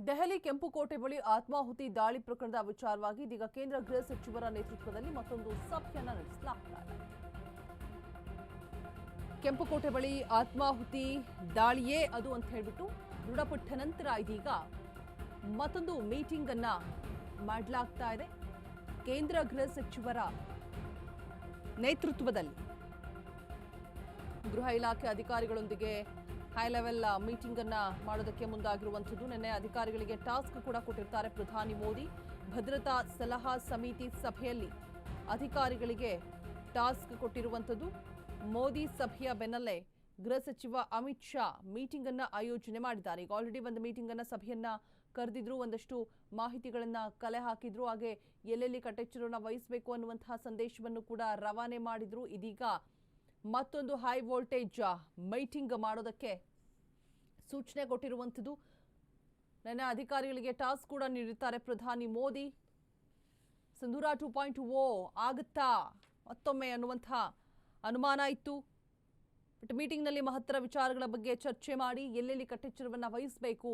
ದೆಹಲಿ ಕೆಂಪುಕೋಟೆ ಬಳಿ ಆತ್ಮಾಹುತಿ ದಾಳಿ ಪ್ರಕರಣದ ವಿಚಾರವಾಗಿ ಇದೀಗ ಕೇಂದ್ರ ಗೃಹ ಸಚಿವರ ನೇತೃತ್ವದಲ್ಲಿ ಮತ್ತೊಂದು ಸಭೆಯನ್ನ ನಡೆಸಲಾಗುತ್ತಿದೆ. ಕೆಂಪುಕೋಟೆ ಬಳಿ ಆತ್ಮಾಹುತಿ ದಾಳಿಯೇ ಅದು ಅಂತ ಹೇಳಿಬಿಟ್ಟು ದೃಢಪಟ್ಟ ನಂತರ ಇದೀಗ ಮತ್ತೊಂದು ಮೀಟಿಂಗ್ ಅನ್ನ ಮಾಡಲಾಗ್ತಾ ಇದೆ. ಕೇಂದ್ರ ಗೃಹ ಸಚಿವರ ನೇತೃತ್ವದಲ್ಲಿ ಗೃಹ ಇಲಾಖೆ ಅಧಿಕಾರಿಗಳೊಂದಿಗೆ ಹೈ ಲೆವೆಲ್ ಮೀಟಿಂಗ್ ಅನ್ನ ಮಾಡೋದಕ್ಕೆ ಮುಂದಾಗಿರುವಂಥದ್ದು. ನಿನ್ನೆ ಅಧಿಕಾರಿಗಳಿಗೆ ಟಾಸ್ಕ್ ಕೂಡ ಕೊಟ್ಟಿರ್ತಾರೆ ಪ್ರಧಾನಿ ಮೋದಿ. ಭದ್ರತಾ ಸಲಹಾ ಸಮಿತಿ ಸಭೆಯಲ್ಲಿ ಅಧಿಕಾರಿಗಳಿಗೆ ಟಾಸ್ಕ್ ಕೊಟ್ಟಿರುವಂಥದ್ದು. ಮೋದಿ ಸಭೆಯ ಬೆನ್ನಲ್ಲೇ ಗೃಹ ಸಚಿವ ಅಮಿತ್ ಶಾ ಮೀಟಿಂಗ್ ಅನ್ನ ಆಯೋಜನೆ ಮಾಡಿದ್ದಾರೆ. ಈಗ ಆಲ್ರೆಡಿ ಒಂದು ಮೀಟಿಂಗ್ ಅನ್ನ ಸಭೆಯನ್ನ ಕರೆದಿದ್ರು, ಒಂದಷ್ಟು ಮಾಹಿತಿಗಳನ್ನ ಕಲೆ ಹಾಕಿದ್ರು, ಹಾಗೆ ಎಲ್ಲೆಲ್ಲಿ ಕಟ್ಟೆಚ್ಚರವನ್ನು ವಹಿಸಬೇಕು ಅನ್ನುವಂತಹ ಸಂದೇಶವನ್ನು ಕೂಡ ರವಾನೆ ಮಾಡಿದ್ರು. ಇದೀಗ ಮತ್ತೊಂದು ಹೈ ವೋಲ್ಟೇಜ್ ಮೀಟಿಂಗ್ ಮಾಡೋದಕ್ಕೆ ಸೂಚನೆ ಕೊಟ್ಟಿರುವಂಥದ್ದು. ನನ್ನ ಅಧಿಕಾರಿಗಳಿಗೆ ಟಾಸ್ಕ್ ಕೂಡ ನೀಡಿರ್ತಾರೆ ಪ್ರಧಾನಿ ಮೋದಿ. ಸಿಂಧೂರ 2.0 ಆಗುತ್ತಾ ಮತ್ತೊಮ್ಮೆ ಅನ್ನುವಂತಹ ಅನುಮಾನ ಇತ್ತು. ಬಟ್ ಮೀಟಿಂಗ್ನಲ್ಲಿ ಮಹತ್ತರ ವಿಚಾರಗಳ ಬಗ್ಗೆ ಚರ್ಚೆ ಮಾಡಿ ಎಲ್ಲೆಲ್ಲಿ ಕಟ್ಟೆಚ್ಚರವನ್ನು ವಹಿಸಬೇಕು,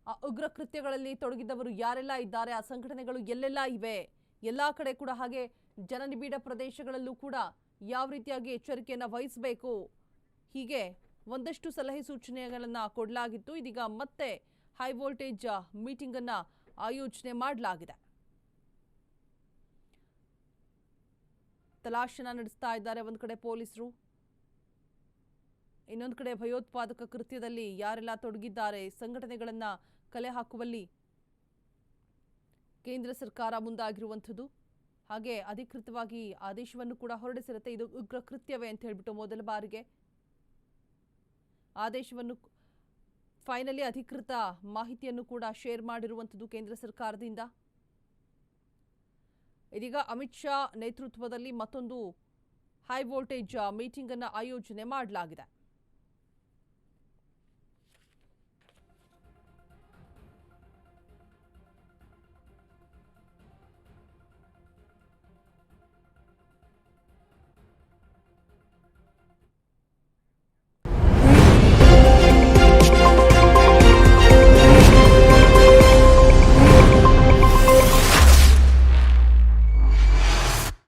ಆ ಉಗ್ರ ಕೃತ್ಯಗಳಲ್ಲಿ ತೊಡಗಿದ್ದವರು ಯಾರೆಲ್ಲ ಇದ್ದಾರೆ, ಆ ಸಂಘಟನೆಗಳು ಎಲ್ಲೆಲ್ಲ ಇವೆ, ಎಲ್ಲ ಕಡೆ ಕೂಡ ಹಾಗೆ ಜನನಿಬಿಡ ಪ್ರದೇಶಗಳಲ್ಲೂ ಕೂಡ ಯಾವ ರೀತಿಯಾಗಿ ಎಚ್ಚರಿಕೆಯನ್ನು ವಹಿಸಬೇಕು, ಹೀಗೆ ಒಂದಷ್ಟು ಸಲಹೆ ಸೂಚನೆಗಳನ್ನು ಕೊಡಲಾಗಿತ್ತು. ಇದೀಗ ಮತ್ತೆ ಹೈ ವೋಲ್ಟೇಜ್ ಮೀಟಿಂಗ್ ಅನ್ನ ಆಯೋಜನೆ ಮಾಡಲಾಗಿದೆ. ತಲಾಶನ ನಡೆಸ್ತಾ ಇದ್ದಾರೆ ಒಂದು ಕಡೆ ಪೊಲೀಸರು, ಇನ್ನೊಂದು ಕಡೆ ಭಯೋತ್ಪಾದಕ ಕೃತ್ಯದಲ್ಲಿ ಯಾರೆಲ್ಲ ತೊಡಗಿದ್ದಾರೆ, ಸಂಘಟನೆಗಳನ್ನ ಕಲೆ ಹಾಕುವಲ್ಲಿ ಕೇಂದ್ರ ಸರ್ಕಾರ ಮುಂದಾಗಿರುವಂಥದ್ದು. ಹಾಗೆ ಅಧಿಕೃತವಾಗಿ ಆದೇಶವನ್ನು ಕೂಡ ಹೊರಡಿಸಿರುತ್ತೆ. ಇದು ಉಗ್ರ ಕೃತ್ಯವೇ ಅಂತ ಹೇಳ್ಬಿಟ್ಟು ಮೊದಲ ಬಾರಿಗೆ ಆದೇಶವನ್ನು ಫೈನಲಿ ಅಧಿಕೃತ ಮಾಹಿತಿಯನ್ನು ಕೂಡ ಶೇರ್ ಮಾಡಿರುವಂಥದ್ದು ಕೇಂದ್ರ ಸರ್ಕಾರದಿಂದ. ಇದೀಗ ಅಮಿತ್ ಶಾ ನೇತೃತ್ವದಲ್ಲಿ ಮತ್ತೊಂದು ಹೈ ವೋಲ್ಟೇಜ್ ಮೀಟಿಂಗ್ ಅನ್ನು ಆಯೋಜನೆ ಮಾಡಲಾಗಿದೆ.